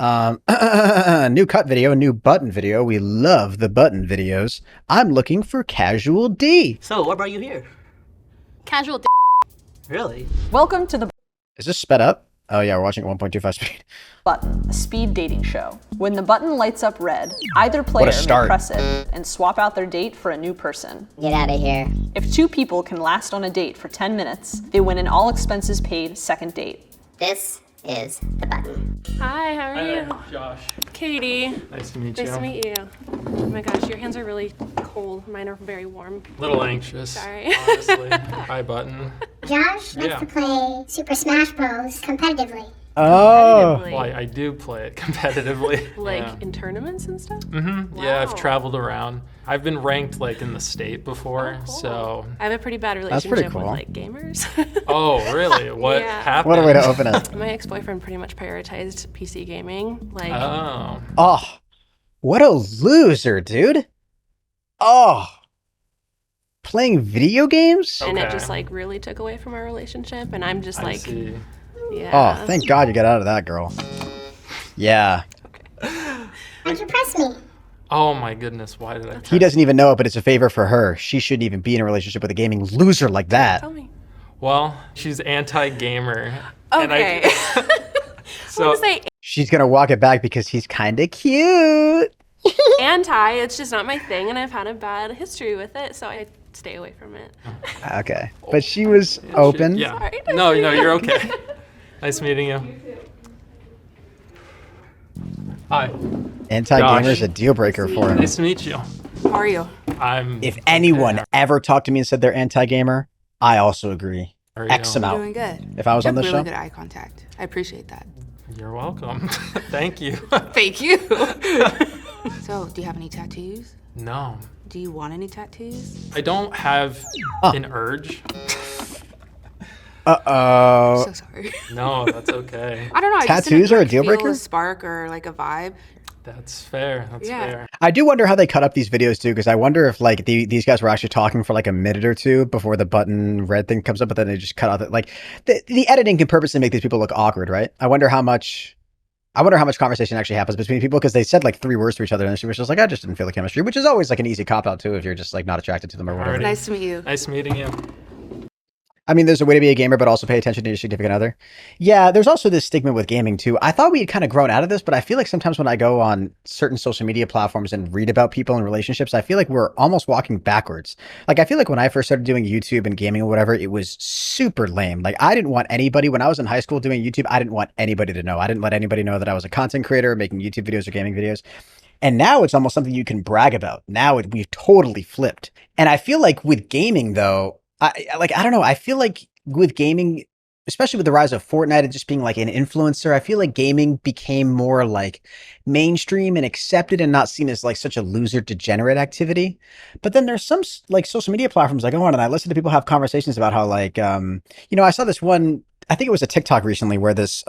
New cut video, new button video. We love the button videos. I'm looking for Casual D. So, what brought you here? Casual d. Really? Welcome to the Is this sped up? Oh yeah, we're watching at 1.25 speed. Button, a speed dating show. When the button lights up red, either player may start. press it and swap out their date for a new person. Get out of here. If two people can last on a date for 10 minutes, they win an all expenses paid second date. This is the button. Hi, how are you? Josh. Katie. Nice to meet you. Nice to meet you. Oh my gosh, your hands are really cold. Mine are very warm. A little anxious. Sorry. Honestly. Hi, Button. Josh likes to play Super Smash Bros. Competitively. Oh. Well, I do play it competitively. Like yeah. in tournaments and stuff? Mm-hmm. Wow. Yeah, I've traveled around. I've been ranked like in the state before, Oh, cool. so. I have a pretty bad That's pretty relationship cool. with like gamers. Oh, really? What Yeah. happened? What a way to open it. My ex-boyfriend pretty much prioritized PC gaming. Like, Oh. Oh, what a loser, dude. Oh. Playing video games? and it Okay. just like really took away from our relationship. And I'm just I like, see. yeah. Oh, thank God you got out of that, girl. Yeah. Why'd you press me? Oh my goodness, why did I? He doesn't even know it, but it's a favor for her. She shouldn't even be in a relationship with a gaming loser like that. Tell me. Well, she's anti-gamer. and Okay. So, I want to say She's gonna walk it back because he's kinda cute. anti, it's just not my thing, and I've had a bad history with it, so I stay away from it. Okay. But she was open. yeah. Sorry. No, you're okay. Nice meeting you. Hi. Anti-gamer is Josh. a deal breaker for him. Nice to meet you. How are you? I'm. If anyone okay. ever talked to me and said they're anti-gamer, I also agree. How are you X them doing? out. Doing good. If I was on the really show. good eye contact. I appreciate that. You're welcome. Thank you. Thank you. So, do you have any tattoos? No, Do you want any tattoos? I don't have an urge. Uh-oh. So sorry. No, that's okay. I don't know. I just Tattoos didn't, are a like, deal feel breaker? A spark or like a vibe. That's fair. That's Yeah. fair. I do wonder how they cut up these videos too, because I wonder if like these guys were actually talking for like a minute or two before the button red thing comes up, but then they just cut out the, like the editing can purposely make these people look awkward, right? I wonder how much conversation actually happens between people, because they said like 3 words to each other and she was just like, I just didn't feel the chemistry, which is always like an easy cop out too if you're just like not attracted to them or whatever. Alrighty. Nice to meet you. Nice meeting you. I mean, there's a way to be a gamer, but also pay attention to your significant other. Yeah, there's also this stigma with gaming too. I thought we had kind of grown out of this, but I feel like sometimes when I go on certain social media platforms and read about people and relationships, I feel like we're almost walking backwards. Like, I feel like when I first started doing YouTube and gaming or whatever, it was super lame. Like, I didn't want anybody, when I was in high school doing YouTube, I didn't want anybody to know. I didn't let anybody know that I was a content creator making YouTube videos or gaming videos. And now it's almost something you can brag about. Now we've totally flipped. And I feel like with gaming though, I don't know. I feel like with gaming, especially with the rise of Fortnite and just being like an influencer, I feel like gaming became more like mainstream and accepted and not seen as like such a loser degenerate activity. But then there's some like social media platforms I go on and I listen to people have conversations about how like, I saw this one, I think it was a TikTok recently where this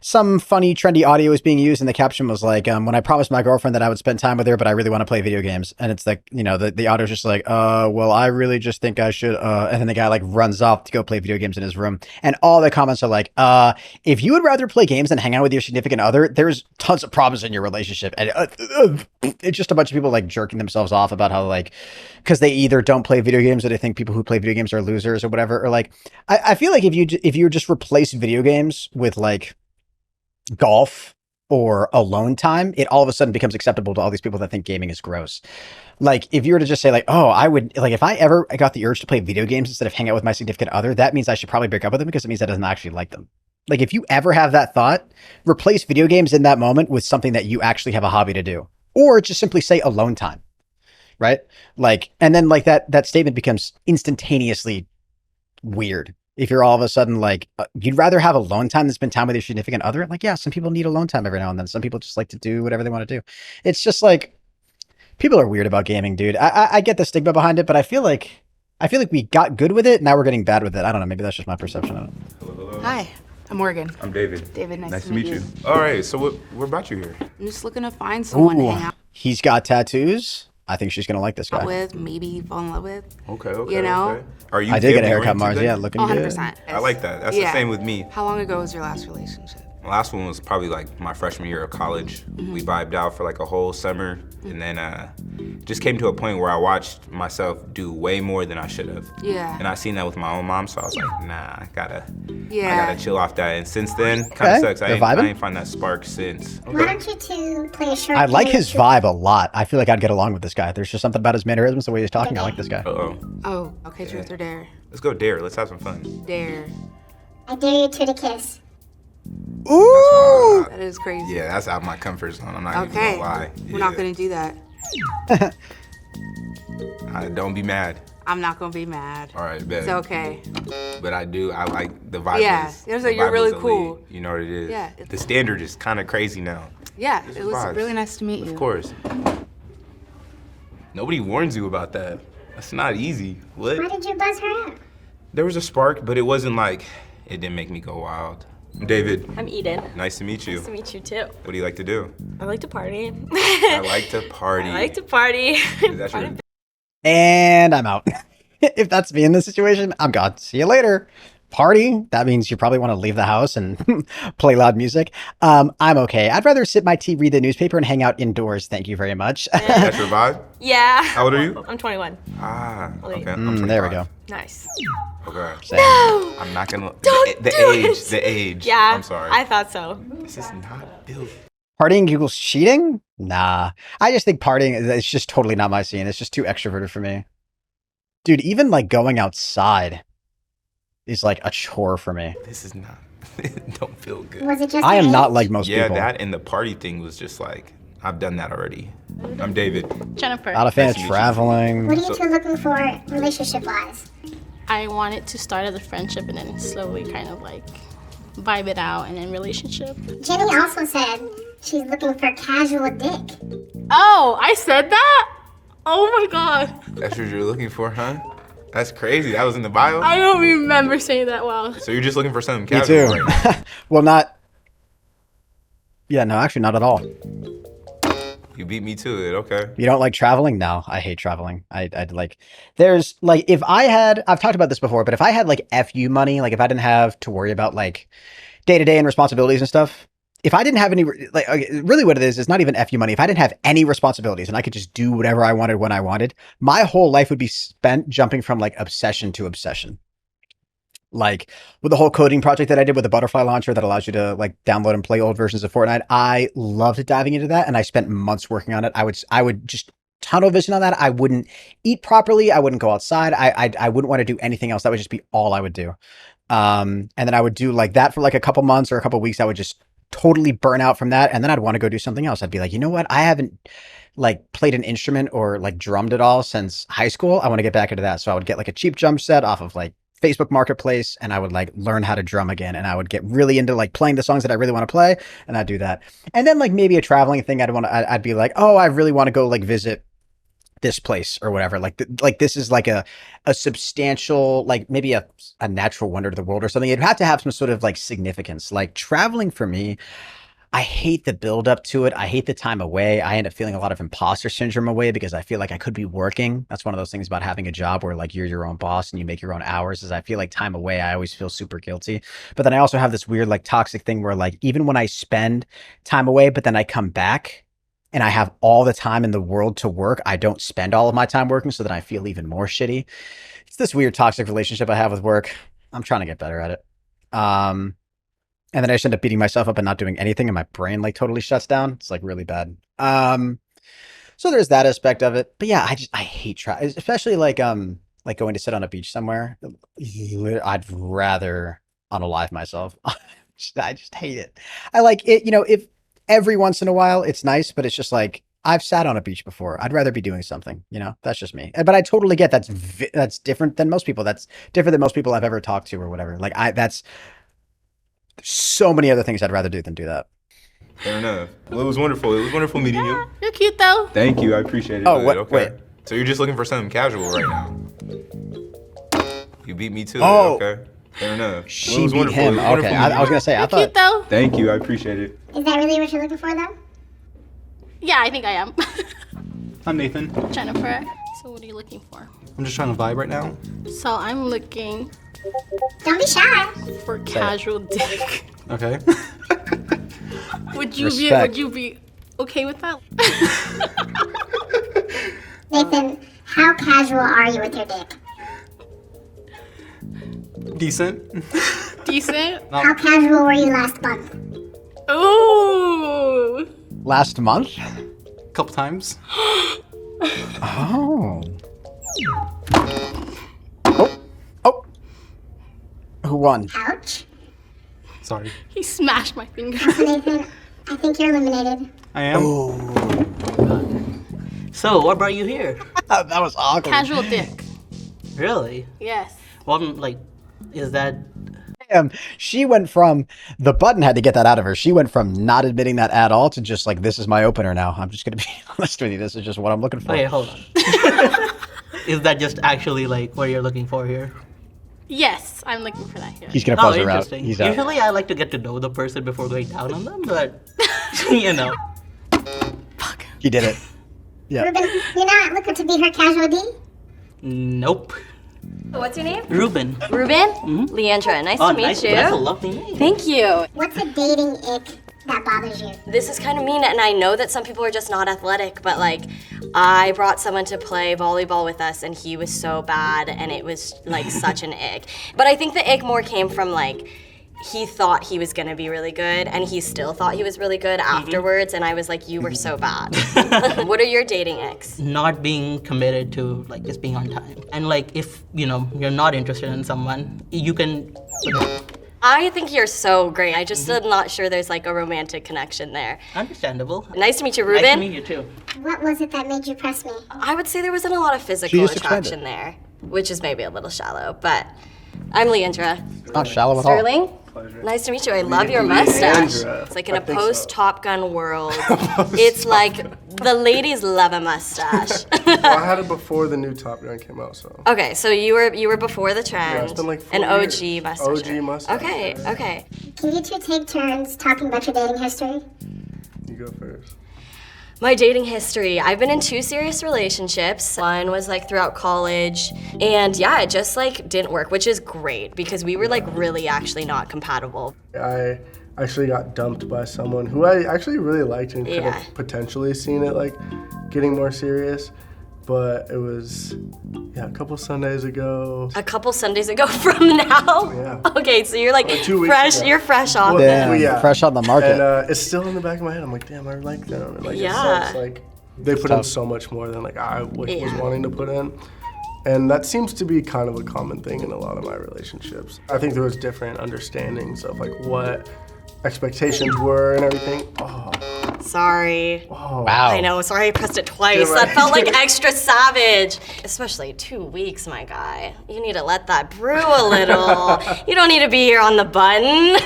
some funny trendy audio was being used and the caption was like, when I promised my girlfriend that I would spend time with her, but I really want to play video games. And it's like, the audio is just like, well, I really just think I should, and then the guy like runs off to go play video games in his room. And all the comments are like, if you would rather play games than hang out with your significant other, there's tons of problems in your relationship. And it's just a bunch of people like jerking themselves off about how like, because they either don't play video games or they think people who play video games are losers or whatever. Or like, I feel like if you just replace video games with like golf or alone time, it all of a sudden becomes acceptable to all these people that think gaming is gross. Like if you were to just say like, oh, I would like, if I ever got the urge to play video games instead of hang out with my significant other, that means I should probably break up with them because it means that doesn't actually like them. Like if you ever have that thought, replace video games in that moment with something that you actually have a hobby to do, or just simply say alone time. Right? Like, and then like that statement becomes instantaneously weird. If you're all of a sudden like, you'd rather have alone time than spend time with your significant other. Like, yeah, some people need alone time every now and then. Some people just like to do whatever they want to do. It's just like, people are weird about gaming, dude. I get the stigma behind it, but I feel like we got good with it. Now we're getting bad with it. I don't know. Maybe that's just my perception of it. Hello. Hi, I'm Morgan. I'm David. David, nice to meet you. All right, so what brought you here? I'm just looking to find someone to hang out He's got tattoos. I think she's gonna like this guy. with, maybe fall in love with. Okay, okay. You know? Okay. Are you I did get a family haircut, oriented Mars. then? Yeah, looking 100%. good. I like that. That's Yeah. the same with me. How long ago was your last relationship? My last one was probably like my freshman year of college. We vibed out for like a whole summer, and then just came to a point where I watched myself do way more than I should have. Yeah. And I seen that with my own mom, so I was like, nah, I gotta Yeah. chill off that. And since then, kind of sucks. I they're ain't, I vibing? ain't find that spark since. Why don't you two play a short I like game his to- vibe a lot. I feel like I'd get along with this guy. There's just something about his mannerisms, the way he's talking. I like this guy. Uh-oh. Oh, okay, truth or dare? Let's go dare. Let's have some fun. Dare. I dare you two to kiss. Ooh! That is crazy. Yeah, that's out of my comfort zone. I'm not even Okay. gonna lie. We're not gonna do that. Don't be mad. I'm not gonna be mad. All right, bet. It's okay. But I like the vibe. Yeah, is, it was the like, you're vibe really was elite. cool. You know what it is. Yeah. The standard is kind of crazy now. Yeah, it was vibes. really nice to meet you. Of course. Nobody warns you about that. That's not easy. What? Why did you buzz her out? There was a spark, but it wasn't like, it didn't make me go wild. I'm David. I'm Eden. Nice to meet you. Nice to meet you too. What do you like to do? I like to party. I like to party. I like to party. Is that your... And I'm out. If that's me in this situation, I'm gone. See you later. Party? That means you probably want to leave the house and play loud music. I'm okay. I'd rather sip my tea, read the newspaper, and hang out indoors. Thank you very much. That's your vibe? Yeah. How old are you? I'm 21. Ah, okay. Wait. I'm There we 25. go. Nice. Okay. Same. No! I'm not gonna... Don't the do age, it! the age. Yeah. I'm sorry. I thought so. This is not built. Partying equals cheating? Nah. I just think partying, it's just totally not my scene. It's just too extroverted for me. Dude, even like going outside is like a chore for me. This is not... don't feel good. Was it just I her am not age? like most Yeah, people. that and the party thing was just like, I've done that already. I'm David. Jennifer. Not a fan Nice of to meet you. traveling. What are you two looking for relationship-wise? I wanted to start as a friendship and then slowly kind of like vibe it out and then relationship. Jenny also said she's looking for casual dick. Oh, I said that? Oh my god. That's what you're looking for, huh? That's crazy. That was in the bio? I don't remember saying that well. So you're just looking for something Me casual too. right now. Well, not. Yeah, no, actually, not at all. You beat me to it, okay. You don't like traveling? No, I hate traveling. I'd like, there's like, if I had, I've talked about this before, but if I had like FU money, like if I didn't have to worry about like day to day and responsibilities and stuff, if I didn't have any, like, really what it is not even FU money. If I didn't have any responsibilities and I could just do whatever I wanted when I wanted, my whole life would be spent jumping from like obsession to obsession. Like with the whole coding project that I did with the butterfly launcher that allows you to like download and play old versions of Fortnite. I loved diving into that and I spent months working on it. I would just tunnel vision on that. I wouldn't eat properly. I wouldn't go outside. I wouldn't want to do anything else. That would just be all I would do. And then I would do like that for like a couple months or a couple weeks. I would just totally burn out from that. And then I'd want to go do something else. I'd be like, you know what? I haven't like played an instrument or like drummed at all since high school. I want to get back into that. So I would get like a cheap drum set off of like Facebook Marketplace and I would like learn how to drum again. And I would get really into like playing the songs that I really want to play. And I'd do that. And then like maybe a traveling thing, I'd be like, oh, I really want to go like visit this place or whatever. Like this is like a substantial, like maybe a natural wonder to the world or something. It'd have to have some sort of like significance. Like traveling for me, I hate the build up to it. I hate the time away. I end up feeling a lot of imposter syndrome away because I feel like I could be working. That's one of those things about having a job where like you're your own boss and you make your own hours is I feel like time away, I always feel super guilty. But then I also have this weird like toxic thing where like even when I spend time away, but then I come back and I have all the time in the world to work, I don't spend all of my time working. So then I feel even more shitty. It's this weird toxic relationship I have with work. I'm trying to get better at it. And then I just end up beating myself up and not doing anything and my brain like totally shuts down. It's like really bad. So there's that aspect of it. But yeah, I hate travel, especially like going to sit on a beach somewhere. I'd rather unalive myself. I just hate it. I like it, you know, if every once in a while it's nice, but it's just like I've sat on a beach before. I'd rather be doing something, you know, that's just me. But I totally get that's different than most people. That's different than most people I've ever talked to or whatever. Like there's so many other things I'd rather do than do that. Fair enough. Well, it was wonderful. It was wonderful meeting you. You're cute though. Thank you. I appreciate it. Oh, but, what- wait. So you're just looking for something casual right now. You beat me to Oh. it. Okay. Fair enough. She Well, it was beat wonderful. him. It was wonderful Okay, meeting I was you. gonna say I You're thought. cute though. Thank you. I appreciate it. Is that really what you're looking for, though? Yeah, I think I am. I'm Nathan. Jennifer. So what are you looking for? I'm just trying to vibe right now. So I'm looking Don't be shy. for casual dick. Okay. Would you Respect. be okay with that? Nathan, how casual are you with your dick? Decent. Decent? How casual were you last month? Ooh. Last month? Couple times. Oh. Oh. Who won? Ouch. Sorry. He smashed my finger. Nathan, I think you're eliminated. I am. So, what brought you here? That was awkward. Casual dick. Really? Yes. Well, is that... She went from the button had to get that out of her. She went from not admitting that at all to just like, this is my opener now. I'm just gonna be honest with you. This is just what I'm looking for. Okay, hold on. Is that just actually like what you're looking for here? Yes, I'm looking for that here. He's gonna Oh, buzz her out. interesting. He's out. Usually I like to get to know the person before going down on them, but you know. He did it. Yeah. Ruben, you're not looking to be her casual D? Nope. What's your name? Ruben. Ruben? Leandra, nice to meet you. That's a lovely name. Thank you. What's a dating ick that bothers you? This is kind of mean, and I know that some people are just not athletic, but like, I brought someone to play volleyball with us, and he was so bad, and it was like such an ick. But I think the ick more came from like, he thought he was gonna be really good, and he still thought he was really good afterwards, and I was like, you were so bad. What are your dating icks? Not being committed to like just being on time. And like if you're not interested in someone, you can I think you're so great. I just am not sure there's like a romantic connection there. Understandable. Nice to meet you, Ruben. Nice to meet you too. What was it that made you press me? I would say there wasn't a lot of She physical just explained attraction there, which is maybe a little shallow, but I'm Leandra. Not shallow at all. Sterling? Nice to meet you. I love your mustache. Leandra. It's like in a post-Top Gun world. It's like the ladies love a mustache. Well, I had it before the new Top Gun came out, so. Okay, so you were before the trend. Yeah, it's been like 4 an years. OG mustache. OG mustache. Okay, yeah. okay. Can you two take turns talking about your dating history? You go first. My dating history. I've been in 2 serious relationships. One was like throughout college, and yeah, it just like didn't work, which is great because we were like really actually not compatible. I actually got dumped by someone who I actually really liked and could Yeah. have potentially seen it like getting more serious. But it was, a couple Sundays ago. A couple Sundays ago from now? Yeah. Okay, so you're like 2 weeks fresh, ago. you're fresh off Well, this. Damn, fresh on the market. And it's still in the back of my head. I'm like, damn, I like them. And, like, Yeah. it sucks. Like, they put in so much more than like I was wanting to put in. And that seems to be kind of a common thing in a lot of my relationships. I think there was different understandings of like what expectations were and everything. Oh. Sorry. Oh. Wow. I know, sorry I pressed it twice. That felt like extra savage. Especially 2 weeks, my guy. You need to let that brew a little. You don't need to be here on the button.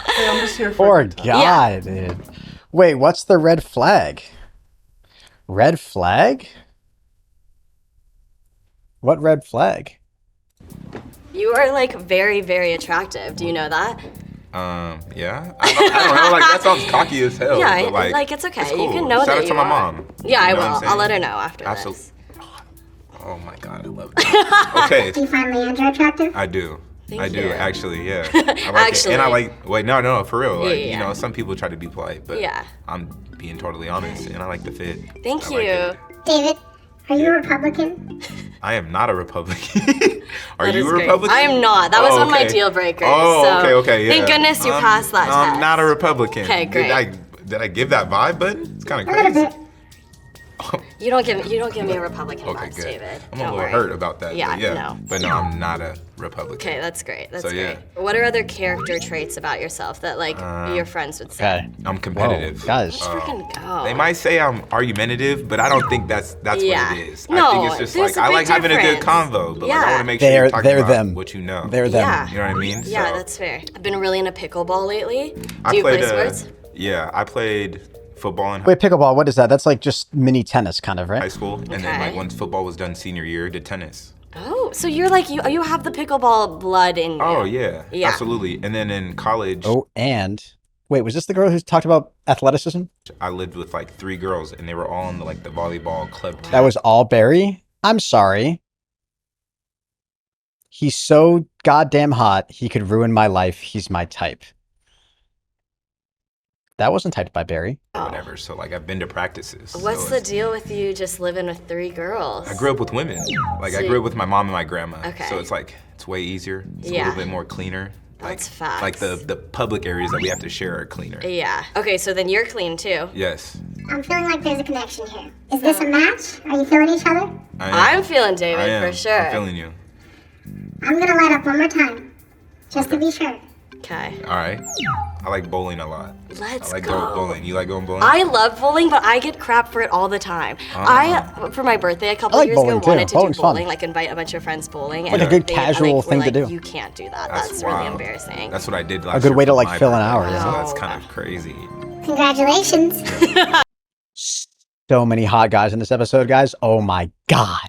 Hey, I'm just here Poor for guy, dude. Wait, what's the red flag? Red flag? What red flag? You are like very, very attractive. Do you know that? Yeah. I don't know. Like that sounds cocky as hell. Yeah, but, like it's okay. it's You cool. can know Shout that out to you my are. mom. Yeah, I You know what will. I'm saying? I'll let her know after Absolutely. this. Oh my god, I love that. Okay. Do you find Leandra attractive? I do. I do you. actually, yeah. I like Actually. it. And I like no, for real. Like, Yeah. you know, some people try to be polite, but Yeah. I'm being totally honest and I like the fit. Thank I you. like it. David, are you a Republican? I am not a Republican. Are That you is a great. Republican? I am not. That was Oh, one of my okay. deal breakers. Oh, so okay, yeah. Thank goodness you passed that test. I'm not a Republican. Okay, great. Did I give that vibe, bud? It's kind of A little crazy. bit. You don't give me a Republican Okay, vibes, good. David. I'm Don't a little worry. hurt about that. Yeah, but yeah. no. But no, I'm not a Republican. Okay, that's great. That's So, great. yeah. What are other character traits about yourself that like your friends would say? Okay. I'm competitive. Whoa, guys. Let's freaking go. They might say I'm argumentative, but I don't think that's Yeah. what it is. No, I think it's just there's like a I big like having a good difference. convo, but like I Yeah. want to make sure you're talking about them. what you know. They're them. Yeah. You know what I mean? Yeah, So, that's fair. I've been really into pickleball lately. I Do you play played, sports? Yeah, I played football in Wait, pickleball, what is that? That's like just mini tennis kind of, high right? school, and then Okay. like once football was done senior year, did tennis. Oh, so you're like you have the pickleball blood in you. Oh yeah, Yeah. absolutely. And then in college, Oh, and wait, was this the girl who talked about athleticism? I lived with like 3 girls, and they were all in the volleyball club team. That was all Barry? I'm sorry. He's so goddamn hot, he could ruin my life. He's my type. That wasn't typed by Barry. Whatever. So like I've been to practices. What's the deal with you just living with 3 girls? I grew up with women. Like I grew up with my mom and my grandma. Okay. So it's like it's way easier. It's a little bit more cleaner. That's facts. Like the public areas that we have to share are cleaner. Yeah. Okay, so then you're clean too. Yes. I'm feeling like there's a connection here. Is this a match? Are you feeling each other? I'm feeling David for sure. I'm feeling you. I'm gonna light up one more time, just to be sure. Okay. All right. I like bowling a lot. Let's I like go. going bowling. You like going bowling? I love bowling, but I get crap for it all the time. For my birthday a couple I like years ago, bowling, too. wanted to Bowling's do bowling, fun. like invite a bunch of friends bowling. Like a good casual thing to do. You can't do that. That's really embarrassing. That's what I did last A good year way to for like my fill an birthday, hour. So Yeah. that's kind of crazy. Congratulations. So many hot guys in this episode, guys. Oh my god.